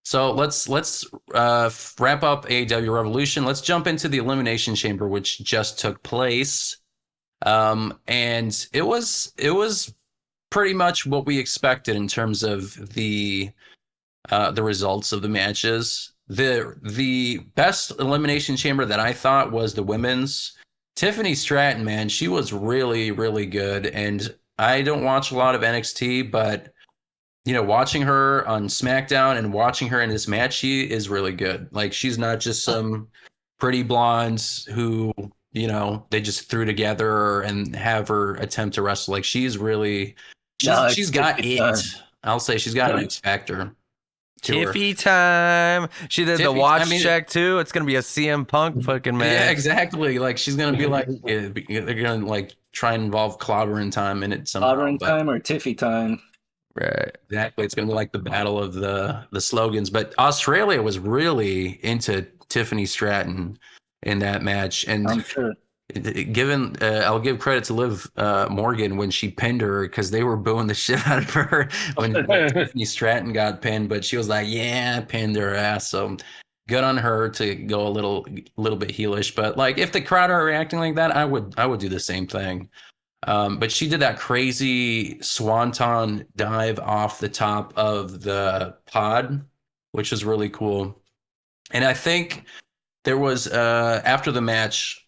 So let's wrap up AEW Revolution. Let's jump into the Elimination Chamber, which just took place. And it was pretty much what we expected in terms of the results of the matches. The best Elimination Chamber that I thought was the women's. Tiffany Stratton, man, she was really, really good. And I don't watch a lot of NXT, but watching her on SmackDown and watching her in this match, she is really good. Like, she's not just some pretty blondes who, they just threw together and have her attempt to wrestle. Like, she's got it. I'll say she's got an X factor. Tiffy time. She did the watch check too. It's gonna be a CM Punk fucking match. Yeah, exactly. Like, she's gonna be like, they're gonna like try and involve clobbering time in it somehow. Clobbering time or Tiffy time. Right. Exactly. It's gonna be like the battle of the slogans. But Australia was really into Tiffany Stratton in that match, and I'm sure. Given, I'll give credit to Liv Morgan when she pinned her, because they were booing the shit out of her when Tiffany Stratton got pinned, but she was like, "Yeah, I pinned her ass." So good on her to go a little bit heelish. But like, if the crowd are reacting like that, I would do the same thing. But she did that crazy swanton dive off the top of the pod, which was really cool. And I think there was after the match,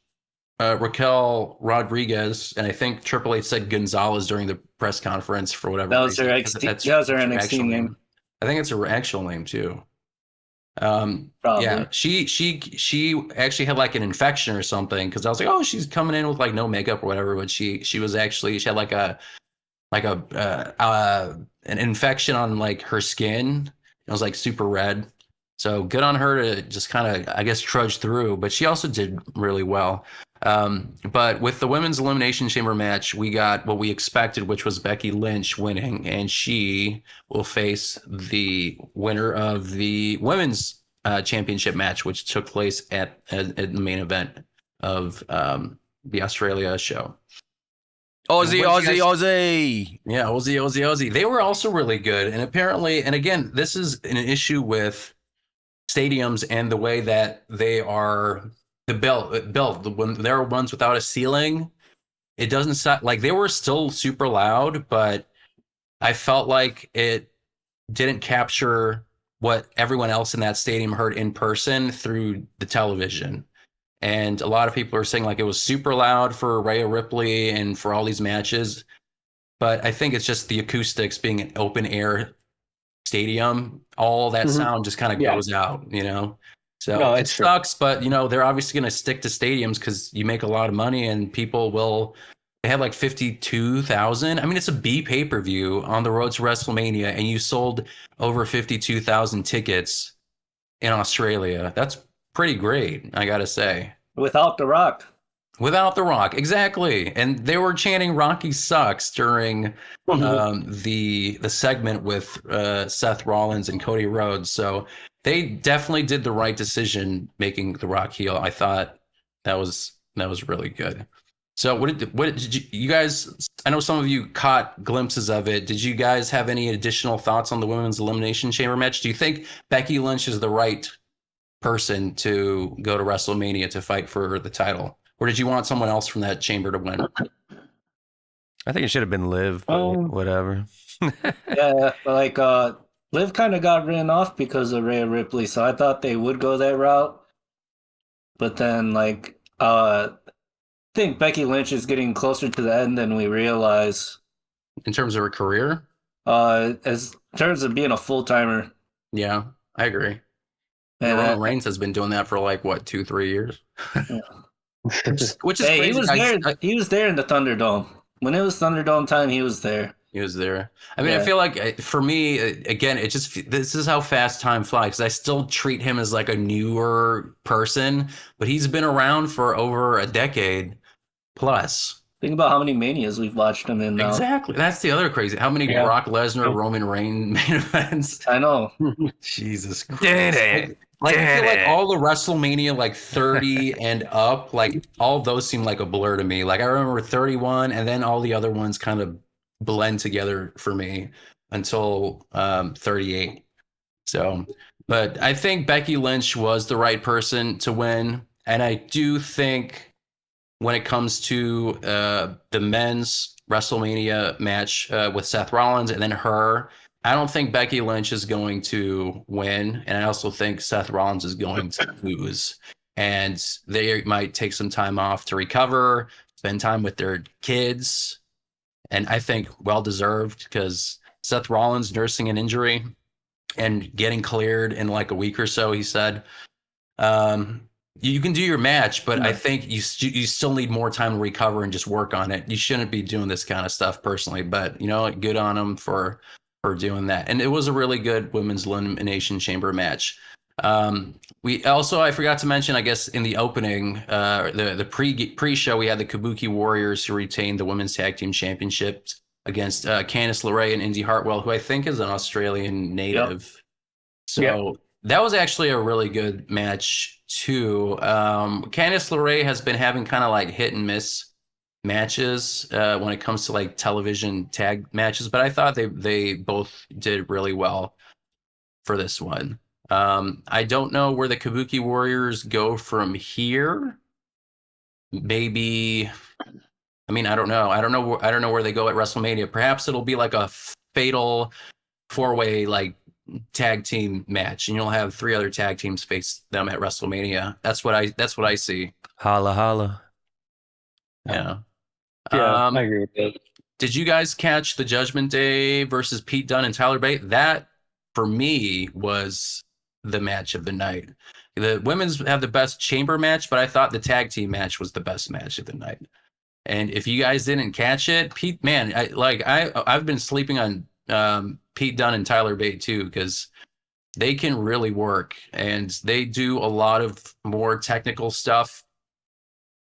Raquel Rodriguez, and I think Triple H said Gonzalez during the press conference for whatever that was reason. That was her NXT name. I think it's her actual name too. Probably. Yeah, she actually had like an infection or something, because I was like, oh, she's coming in with like no makeup or whatever, but she had like an infection on like her skin. It was like super red. So good on her to just kind of, I guess, trudge through, but she also did really well. But with the women's Elimination Chamber match, we got what we expected, which was Becky Lynch winning, and she will face the winner of the women's championship match, which took place at the main event of the Australia show. Aussie. Yeah, Aussie. They were also really good. And apparently, and again, this is an issue with stadiums and the way that they are built. When there are ones without a ceiling, it doesn't sound like they were still super loud, but I felt like it didn't capture what everyone else in that stadium heard in person through the television. And a lot of people are saying like it was super loud for Rhea Ripley and for all these matches. But I think it's just the acoustics being an open air stadium. All that sound just kind of goes out, So no, it sucks, but they're obviously going to stick to stadiums because you make a lot of money and people will. They had like 52,000. I mean, it's a B pay-per-view on the road to WrestleMania, and you sold over 52,000 tickets in Australia. That's pretty great, I gotta say. Without The Rock. Without The Rock, exactly. And they were chanting "Rocky sucks" during the segment with Seth Rollins and Cody Rhodes. So they definitely did the right decision making The Rock heel. I thought that was really good. So what did you guys? I know some of you caught glimpses of it. Did you guys have any additional thoughts on the women's Elimination Chamber match? Do you think Becky Lynch is the right person to go to WrestleMania to fight for the title, or did you want someone else from that chamber to win? I think it should have been Liv, but whatever. Yeah, like Liv kind of got written off because of Rhea Ripley, so I thought they would go that route. But then, like, I think Becky Lynch is getting closer to the end than we realize. In terms of her career? As in terms of being a full-timer. Yeah, I agree. And Roman Reigns has been doing that for like, what, 2-3 years? Yeah. Which is crazy. He was there in the Thunderdome. When it was Thunderdome time, he was there. He was there. I mean, I feel like for me, again, this is how fast time flies. Because I still treat him as like a newer person, but he's been around for over a decade plus. Think about how many Manias we've watched him in now. Exactly. That's the other crazy. How many Brock Lesnar, Roman Reigns main events? I know. Jesus Christ. Like, I feel like all the WrestleMania, like 30 and up, like all those seem like a blur to me. Like I remember 31, and then all the other ones kind of blend together for me until 38. So, but I think Becky Lynch was the right person to win. And I do think when it comes to the men's WrestleMania match with Seth Rollins and then her, I don't think Becky Lynch is going to win. And I also think Seth Rollins is going to lose. And they might take some time off to recover, spend time with their kids. And I think well-deserved because Seth Rollins nursing an injury and getting cleared in like a week or so, he said. You can do your match, but I think you still need more time to recover and just work on it. You shouldn't be doing this kind of stuff personally, but good on him for doing that. And it was a really good women's elimination chamber match. I forgot to mention, I guess in the opening, the pre-show, we had the Kabuki Warriors who retained the women's tag team championships against Candice LeRae and Indy Hartwell, who I think is an Australian native. Yep. So that was actually a really good match too. Candice LeRae has been having kind of like hit and miss matches when it comes to like television tag matches, but I thought they both did really well for this one. I don't know where the Kabuki Warriors go from here. Maybe, I mean, I don't know. I don't know where they go at WrestleMania. Perhaps it'll be like a fatal 4-way like tag team match, and you'll have 3 other tag teams face them at WrestleMania. That's what I see. Holla holla. Yeah. I agree with that. Did you guys catch the Judgment Day versus Pete Dunne and Tyler Bate? That for me was the match of the night. The women's have the best chamber match, but I thought the tag team match was the best match of the night. And if you guys didn't catch it, Pete, man, I've been sleeping on Pete Dunne and Tyler Bate too, because they can really work and they do a lot of more technical stuff.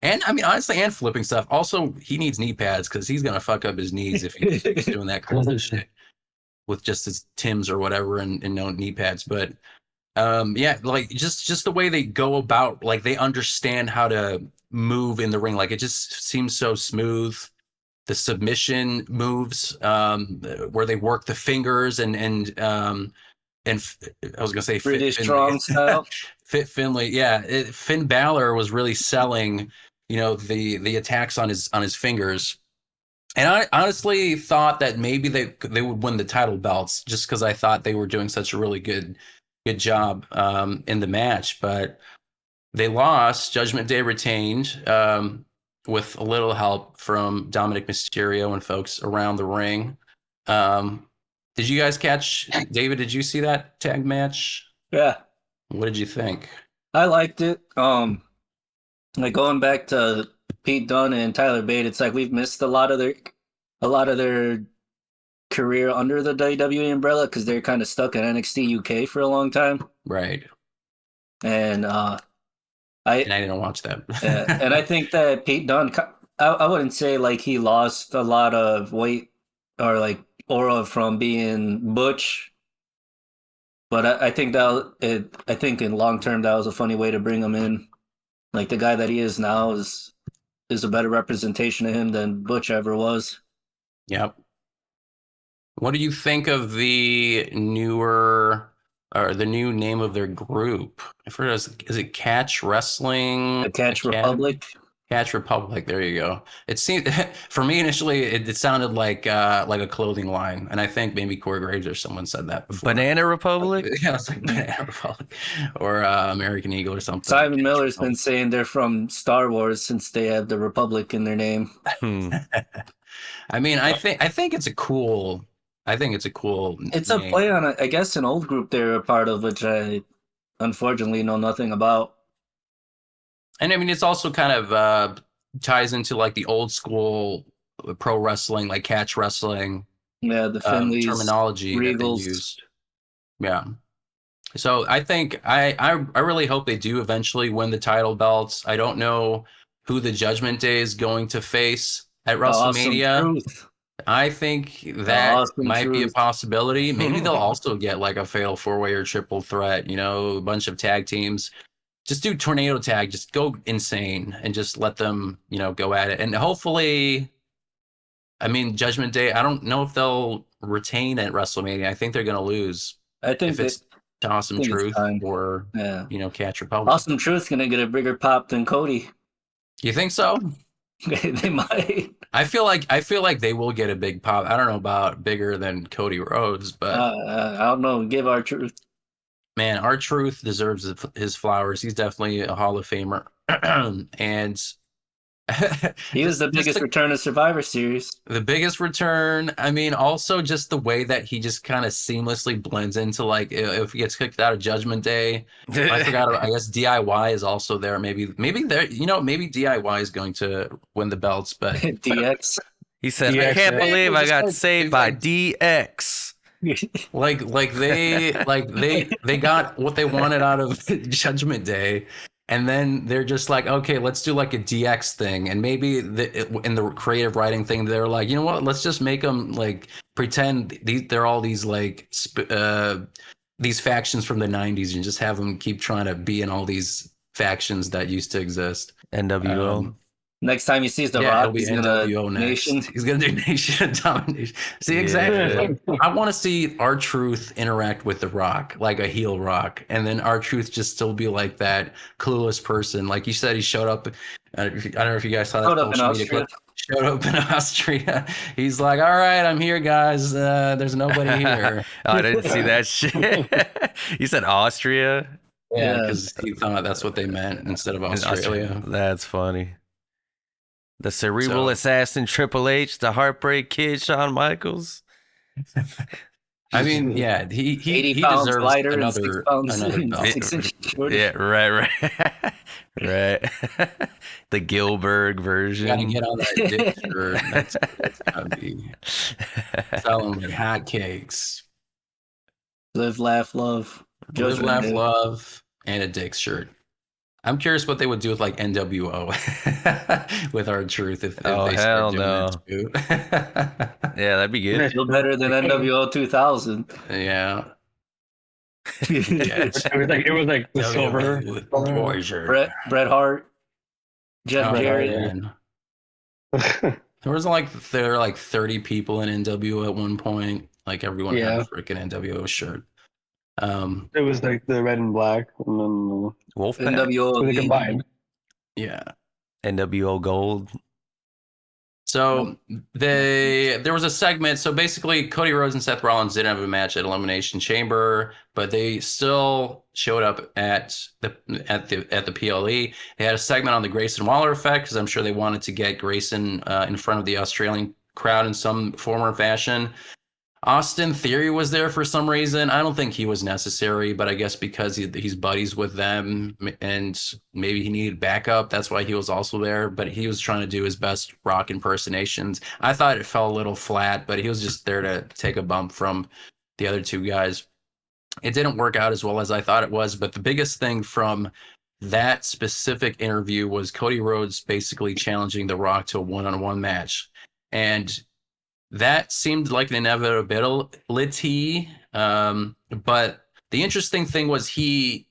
And I mean, honestly, and flipping stuff. Also, he needs knee pads because he's gonna fuck up his knees if he's doing that kind of shit with just his Timbs or whatever and no knee pads. But like just the way they go about, like they understand how to move in the ring. Like it just seems so smooth. The submission moves, where they work the fingers and I was gonna say really strong style. Fit Finlay, yeah. Finn Balor was really selling, the attacks on his fingers. And I honestly thought that maybe they would win the title belts just because I thought they were doing such a really good job in the match, but they lost. Judgment Day retained with a little help from Dominic Mysterio and folks around the ring. Did you guys catch, David, did you see that tag match? Yeah. What did you think? I liked it. Like going back to Pete Dunne and Tyler Bate, it's like we've missed a lot of their career under the WWE umbrella because they're kind of stuck in NXT UK for a long time. Right. And I didn't watch that. and I think that Pete Dunne, I wouldn't say like he lost a lot of weight or like aura from being Butch, but I think in long term that was a funny way to bring him in. Like the guy that he is now is a better representation of him than Butch ever was. Yep. What do you think of the newer or the new name of their group? I forgot, is it Catch Wrestling? The Catch Republic. Catch Republic. There you go. It seemed for me initially it sounded like a clothing line, and I think maybe Corey Graves or someone said that before. Banana Republic. Yeah, it's like Banana Republic or American Eagle or something. Simon Miller's been saying they're from Star Wars since they have the Republic in their name. I mean, I think it's a cool. It's name. a play on, I guess, an old group they're a part of, which I unfortunately know nothing about. And I mean, it's also kind of ties into like the old school pro wrestling, like catch wrestling. Yeah, the Finleys, terminology Regals. that they used. Yeah. So I think I really hope they do eventually win the title belts. I don't know who the Judgment Day is going to face at WrestleMania. Awesome. I think that might be a possibility. Maybe they'll also get like a fatal 4-way or triple threat, a bunch of tag teams. Just do tornado tag, just go insane and just let them, go at it. And hopefully, I mean, Judgment Day, I don't know if they'll retain at WrestleMania. I think they're going to lose. I think Awesome Truth or Catch Republic. Awesome Truth's gonna get a bigger pop than Cody. You think so? They might. I feel like they will get a big pop. I don't know about bigger than Cody Rhodes, but I don't know. Give R-Truth. Man, R-Truth deserves his flowers. He's definitely a Hall of Famer, and he was the biggest return of Survivor Series. The biggest return. I mean, also just the way that he just kind of seamlessly blends into, like, if he gets kicked out of Judgment Day. I forgot. I guess DIY is also there. Maybe there. Maybe DIY is going to win the belts, but DX. He said, "I can't believe I got saved by DX." like they got what they wanted out of Judgment Day. And then they're just like, okay, let's do like a DX thing. And maybe in the creative writing thing, they're like, you know what? Let's just make them like pretend they're all these like these factions from the 90s and just have them keep trying to be in all these factions that used to exist. NWO. Next time he sees The Rock, he's gonna Nation. He's gonna do Nation of Domination. See, exactly. Yeah. I want to see R-Truth interact with The Rock, like a heel Rock, and then R-Truth just still be like that clueless person. Like you said, he showed up. I don't know if you guys saw that. Showed up in Austria. He's like, "All right, I'm here, guys. There's nobody here." I didn't see that shit. You said Austria? Yeah, because he thought that's what they meant instead of Australia. That's funny. The cerebral assassin Triple H, the Heartbreak Kid Shawn Michaels. I mean, yeah, he deserves lighter another belt. Yeah, right. The Gilbert version. Gotta get on that dick shirt. That's gotta be selling like hotcakes. Live, laugh, love. Live, laugh, love, and a dick shirt. I'm curious what they would do with like NWO with R-Truth if they start doing that too. Yeah, that'd be good. Still better than NWO 2000. Yeah. It was like the silver. Bret Hart, Jeff Jarrett. There was like 30 people in NWO at one point. Like everyone had a freaking NWO shirt. It was like the red and black, and then Wolfpack. NWO combined. Yeah. NWO Gold. So there was a segment. So basically, Cody Rhodes and Seth Rollins didn't have a match at Elimination Chamber, but they still showed up at the PLE. They had a segment on the Grayson Waller effect because I'm sure they wanted to get Grayson in front of the Australian crowd in some form or fashion. Austin Theory was there for some reason. I don't think he was necessary, but I guess because he's buddies with them and maybe he needed backup, that's why he was also there. But he was trying to do his best Rock impersonations. I thought it fell a little flat, but he was just there to take a bump from the other two guys. It didn't work out as well as I thought it was, but the biggest thing from that specific interview was Cody Rhodes basically challenging The Rock to a one-on-one match. And that seemed like an inevitability. But the interesting thing was he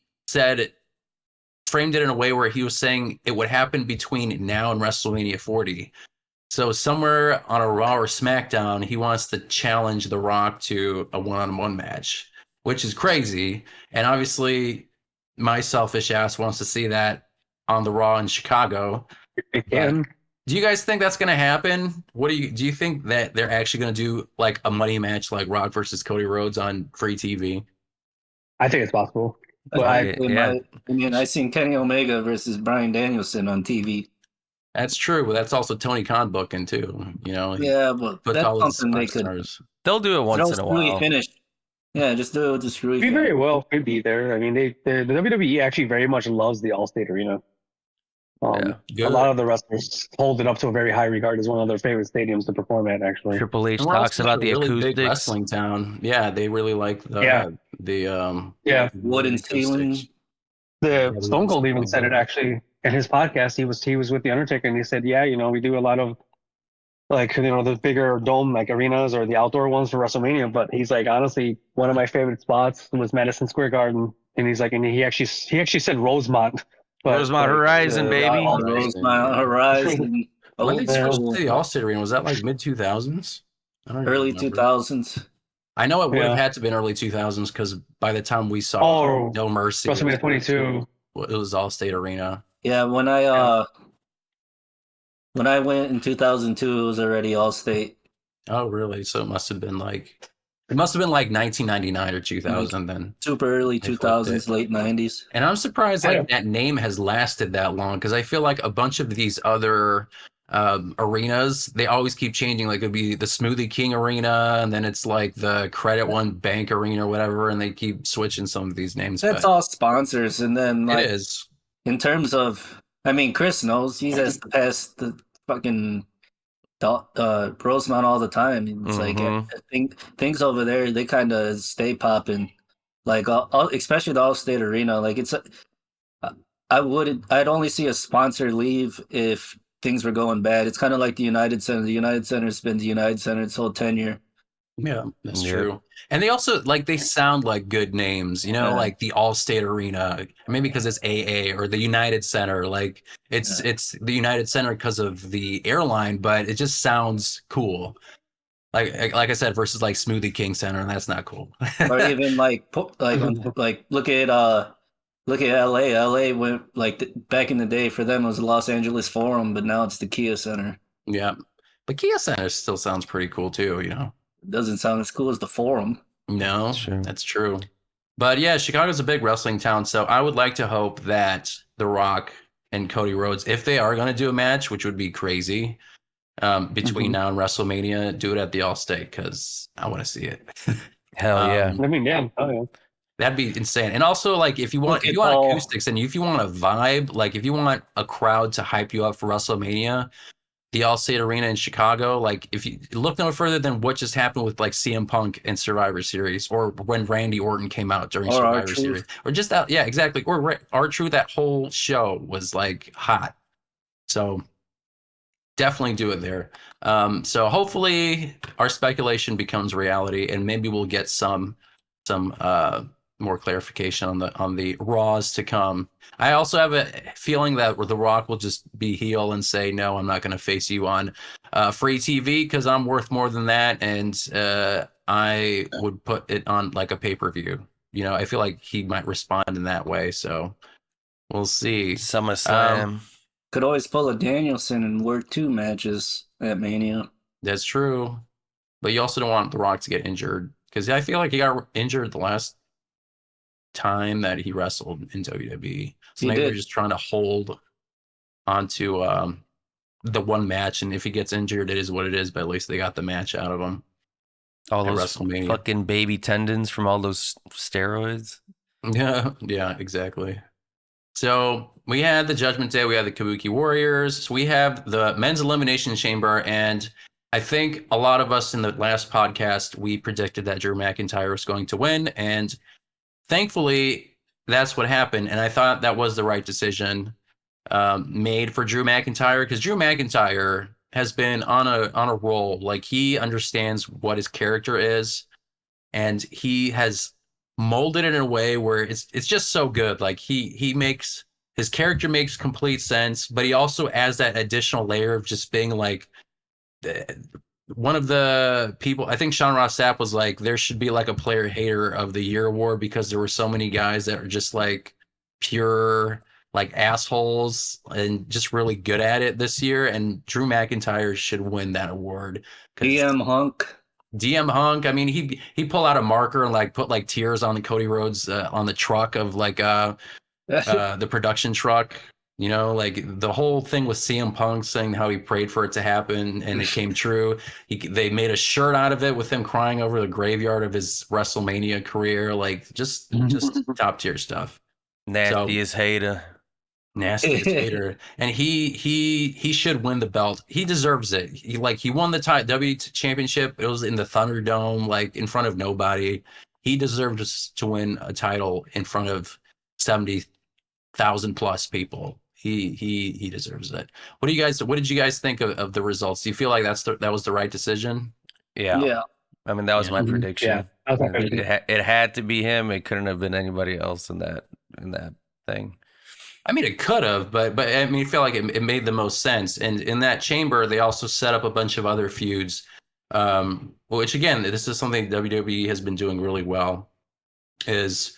framed it in a way where he was saying it would happen between now and WrestleMania 40. So somewhere on a Raw or SmackDown, he wants to challenge The Rock to a one-on-one match, which is crazy. And obviously, my selfish ass wants to see that on the Raw in Chicago. Again. Do you guys think that's going to happen? Do you think that they're actually going to do like a money match like Rock versus Cody Rhodes on free TV? I think it's possible. But I seen Kenny Omega versus Bryan Danielson on TV. That's true, but that's also Tony Khan booking too. Yeah, but that's something they could. They'll do it once in a while. Yeah, just do it. Just really. We very well could be there. I mean, the WWE actually very much loves the Allstate Arena. A lot of the wrestlers hold it up to a very high regard as one of their favorite stadiums to perform at. Actually, Triple H talks about the really acoustics. Big wrestling town. Yeah, they really like the wooden ceilings. The Stone Cold even said it actually in his podcast. He was with the Undertaker and he said, we do a lot of the bigger dome like arenas or the outdoor ones for WrestleMania. But he's like, honestly, one of my favorite spots was Madison Square Garden, and he's like, and he actually said Rosemont. Rosemont Horizon, baby. Rosemont Horizon. When did they switch to the Allstate Arena? Was that like mid-2000s? Early 2000s. I know it would have Yeah. had to been early 2000s because by the time we saw No Mercy, WrestleMania 22. it was Allstate Arena. Yeah, when I went in 2002, it was already Allstate. Oh, really? So it must have been like 1999 or 2000 then. Super early They flipped 2000s, it. late 90s. And I'm surprised like that name has lasted that long because I feel like a bunch of these other arenas, they always keep changing. Like it'd be the Smoothie King Arena, and then it's like the Credit One Bank Arena or whatever, and they keep switching some of these names. That's all sponsors. And then like it is. in terms of, I mean, Chris knows he has to pass the fucking Rosemount all the time. It's like things over there, they kind of stay popping. Like especially the Allstate Arena. Like I'd only see a sponsor leave if things were going bad. It's kind of like the United Center. The United Center's been the United Center its whole tenure. Yeah, that's true. And they also like they sound like good names, you know, like the Allstate Arena, maybe because it's AA, or the United Center. Like it's the United Center because of the airline, but it just sounds cool. Like I said, versus like Smoothie King Center, and that's not cool. Or even like look at LA. LA went like back in the day for them it was the Los Angeles Forum, but now it's the Kia Center. Yeah, but Kia Center still sounds pretty cool too, you know. It doesn't sound as cool as the Forum. No, that's true. But yeah, Chicago's a big wrestling town, so I would like to hope that The Rock and Cody Rhodes, if they are going to do a match, which would be crazy, between now and WrestleMania, do it at the Allstate because I want to see it. Hell yeah! I mean, yeah. Oh, yeah. That'd be insane. And also, like, if you want acoustics and if you want a vibe, like if you want a crowd to hype you up for WrestleMania, the Allstate Arena in Chicago, like if you look no further than what just happened with like CM Punk and Survivor Series, or when Randy Orton came out during Survivor Series, or just that, yeah, exactly. Or R-Truth, that whole show was like hot. So definitely do it there. So hopefully our speculation becomes reality, and maybe we'll get some more clarification on the Raws to come. I also have a feeling that The Rock will just be heel and say, no, I'm not going to face you on free TV because I'm worth more than that, and I would put it on like a pay-per-view. You know, I feel like he might respond in that way, so we'll see. SummerSlam. Could always pull a Danielson and work 2 matches at Mania. That's true, but you also don't want The Rock to get injured because I feel like he got injured the last time that he wrestled in WWE. So maybe they're just trying to hold onto the one match, and if he gets injured, it is what it is, but at least they got the match out of him. All those fucking baby tendons from all those steroids. Yeah, exactly. So we had the Judgment Day, we had the Kabuki Warriors, so we have the men's Elimination Chamber, and I think a lot of us in the last podcast, we predicted that Drew McIntyre was going to win, and thankfully, that's what happened, and I thought that was the right decision made for Drew McIntyre, because Drew McIntyre has been on a roll. Like, he understands what his character is, and he has molded it in a way where it's just so good. Like, his character makes complete sense, but he also adds that additional layer of just being like one of the people. I think Sean Ross Sapp was like, there should be like a player hater of the year award because there were so many guys that are just like pure like assholes and just really good at it this year, and Drew McIntyre should win that award. DM Hunk, I mean, he pull out a marker and like put like tears on the Cody Rhodes on the truck of like the production truck. You know, like the whole thing with CM Punk saying how he prayed for it to happen and it came true. They made a shirt out of it with him crying over the graveyard of his WrestleMania career. Like just top tier stuff. Nastiest hater. Nastiest hater. And he should win the belt. He deserves it. He won the W championship. It was in the Thunderdome, like in front of nobody. He deserves to win a title in front of 70,000 plus people. He deserves it. What did you guys think of the results? Do you feel like that was the right decision? Yeah. I mean, that was my prediction. Yeah, that was my prediction. It had to be him. It couldn't have been anybody else in that thing. I mean, it could have, but I mean, I feel like it made the most sense. And in that chamber, they also set up a bunch of other feuds Which again, this is something WWE has been doing really well. Is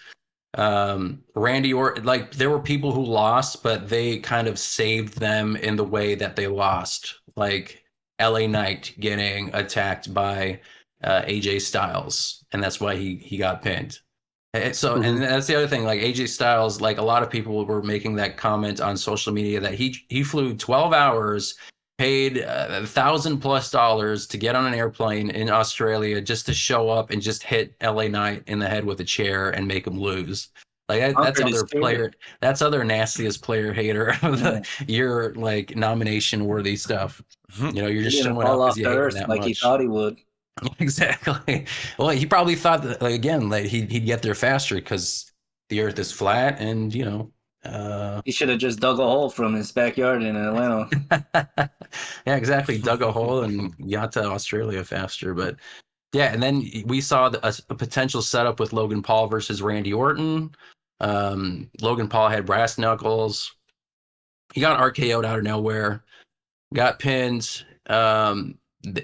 Randy Orton, like there were people who lost, but they kind of saved them in the way that they lost, like LA Knight getting attacked by AJ Styles, and that's why he got pinned. So, and that's the other thing, like AJ Styles, like a lot of people were making that comment on social media that he flew 12 hours, paid $1,000+ to get on an airplane in Australia just to show up and just hit LA Knight in the head with a chair and make him lose. Like that's other player, that's other nastiest player hater of the year, like nomination worthy stuff. You know, you're just showing up because you hate him that like much. he thought he would. Exactly. Well, he probably thought that, like, again, like he'd get there faster because the Earth is flat, and you know, he should have just dug a hole from his backyard in Atlanta. Yeah, exactly. Dug a hole and got to Australia faster. But yeah, and then we saw a potential setup with Logan Paul versus Randy Orton. Logan Paul had brass knuckles. He got RKO'd out of nowhere, got pinned.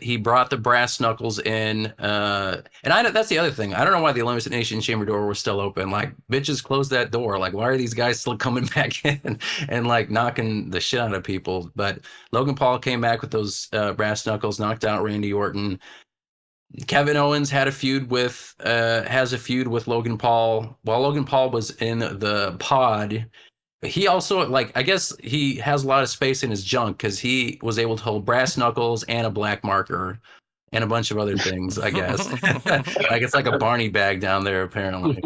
He brought the brass knuckles in, and that's the other thing. I don't know why the Elimination Chamber door was still open. Like, bitches, close that door. Like, why are these guys still coming back in and like knocking the shit out of people? But Logan Paul came back with those brass knuckles, knocked out Randy Orton. Kevin Owens has a feud with Logan Paul. While Logan Paul was in the pod, he also, like, I guess he has a lot of space in his junk because he was able to hold brass knuckles and a black marker and a bunch of other things, I guess. Like, it's like a Barney bag down there, apparently.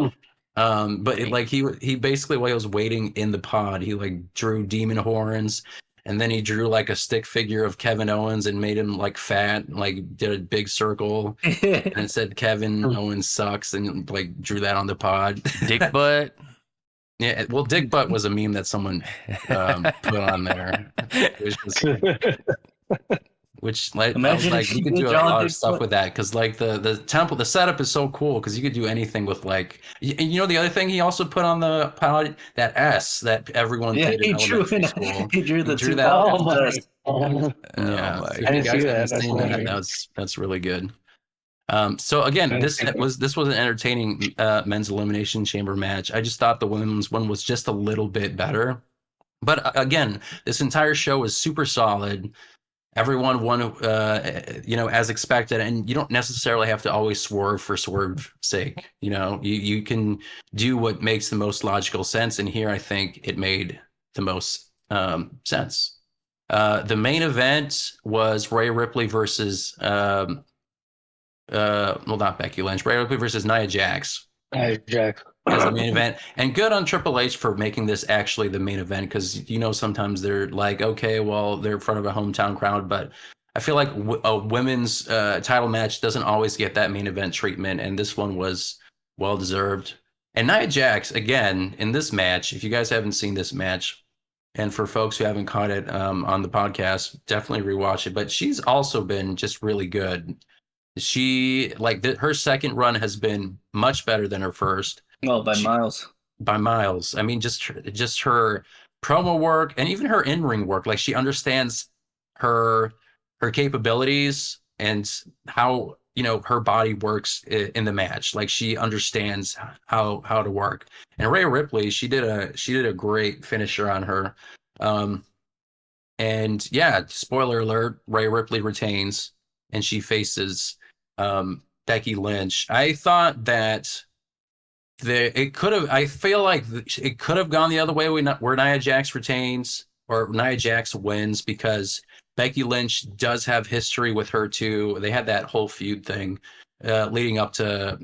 But he basically, while he was waiting in the pod, he like drew demon horns, and then he drew like a stick figure of Kevin Owens and made him like fat, like did a big circle and it said Kevin Owens sucks, and like drew that on the pod. Dick butt. Yeah, well, Dick Butt was a meme that someone put on there, which like, I was like, you could do a lot of stuff with that because like the temple, the setup is so cool because you could do anything with like, you know, the other thing he also put on the pod, that S that everyone did in elementary school. He drew that. Oh my! Yeah, Oh, if I you didn't guys see that. haven't seen that, That's that's really good. So again, this was an entertaining men's elimination chamber match. I just thought the women's one was just a little bit better, but again, this entire show was super solid. Everyone won, you know, as expected, and you don't necessarily have to always swerve for swerve's sake. You know, you can do what makes the most logical sense, and here I think it made the most sense. The main event was Rhea Ripley versus well, not Becky Lynch, Rhea Ripley versus Nia Jax. Jack. As the main event, and good on Triple H for making this actually the main event, because you know sometimes they're like, okay, well, they're in front of a hometown crowd, but I feel like a women's title match doesn't always get that main event treatment, and this one was well deserved. And Nia Jax, again, in this match, if you guys haven't seen this match, and for folks who haven't caught it on the podcast, definitely rewatch it. But she's also been just really good. She her second run has been much better than her first. Oh, by miles. By miles. I mean, just her promo work and even her in-ring work. Like, she understands her capabilities and how, you know, her body works in the match. Like, she understands how to work. And Rhea Ripley, she did a great finisher on her. And yeah, spoiler alert, Rhea Ripley retains and she faces Becky Lynch. I thought that I feel like it could have gone the other way where Nia Jax retains or Nia Jax wins, because Becky Lynch does have history with her too. They had that whole feud thing leading up to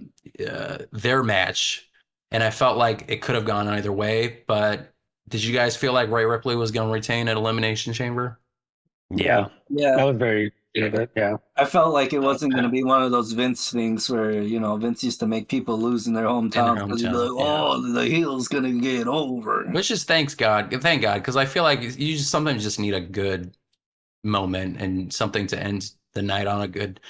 their match, and I felt like it could have gone either way. But did you guys feel like Rhea Ripley was going to retain at Elimination Chamber? Yeah. That was very good. Yeah. I felt like it wasn't going to be one of those Vince things where, you know, Vince used to make people lose in their hometown because he'd be like, oh, the heel's going to get over. Which is thank God, because I feel like you sometimes just need a good moment and something to end the night on a good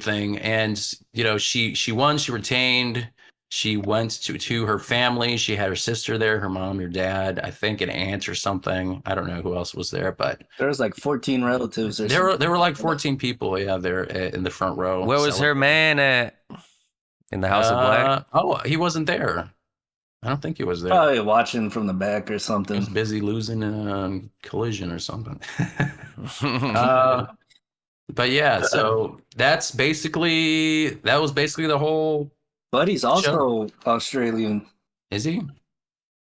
thing. And, you know, she won, she retained. She went to her family. She had her sister there, her mom, her dad, I think an aunt or something. I don't know who else was there, but There was like 14 relatives or there were something. like 14 people, there in the front row. Where was her man at? In the House of Black? Oh, he wasn't there. I don't think he was there. Probably watching from the back or He something. was busy losing a Collision or something. But yeah, so that was basically the whole. But he's also Australian. Is he?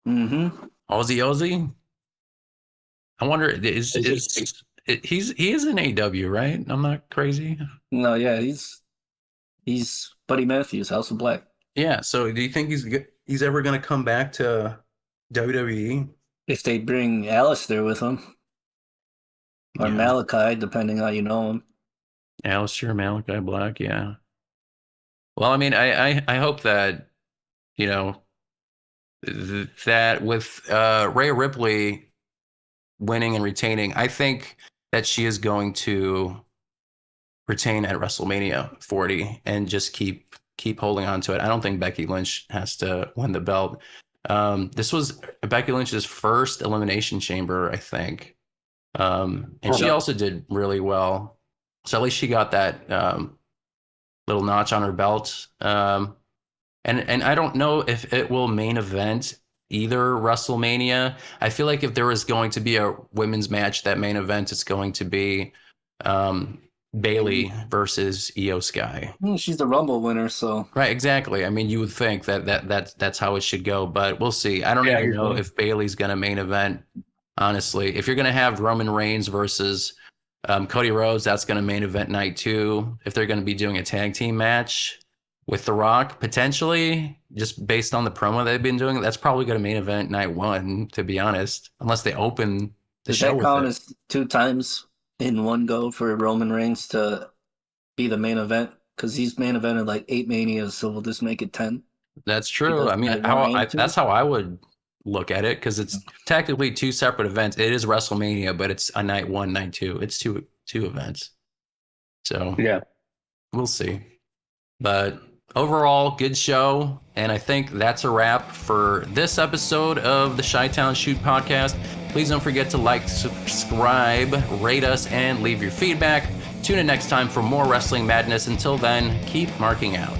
Mm-hmm. Aussie? I wonder, he is in AW, right? I'm not crazy. No, yeah, he's Buddy Matthews, House of Black. Yeah. So do you think he's ever going to come back to WWE? If they bring Alistair with him. Or Yeah. Malachi, depending how you know him. Alistair, Malachi Black, yeah. Well, I mean, I hope that, that with Rhea Ripley winning and retaining, I think that she is going to retain at WrestleMania 40 and just keep holding on to it. I don't think Becky Lynch has to win the belt. This was Becky Lynch's first Elimination Chamber, I think. And she also did really well. So at least she got that little notch on her belt. And I don't know if it will main event either WrestleMania. I feel like if there is going to be a women's match, that main event, it's going to be Bayley versus Io Sky. She's the Rumble winner, so. Right, exactly. I mean, you would think that's how it should go, but we'll see. I don't even know if Bayley's going to main event. Honestly, if you're going to have Roman Reigns versus Cody Rhodes, that's going to main event night 2. If they're going to be doing a tag team match with The Rock, potentially, just based on the promo they've been doing, that's probably going to main event night 1, to be honest, unless they open the show with it. Does that count as 2 times in one go for Roman Reigns to be the main event? Because he's main evented like 8 Manias, so we'll just make it 10. That's true. I mean, that's how I would look at it, because it's technically 2 separate events. It is WrestleMania, but it's a night 1, night 2. It's two events. So yeah, we'll see. But overall, good show. And I think that's a wrap for this episode of the Chi-Town Shoot podcast. Please don't forget to like, subscribe, rate us, and leave your feedback. Tune in next time for more wrestling madness. Until then, keep marking out.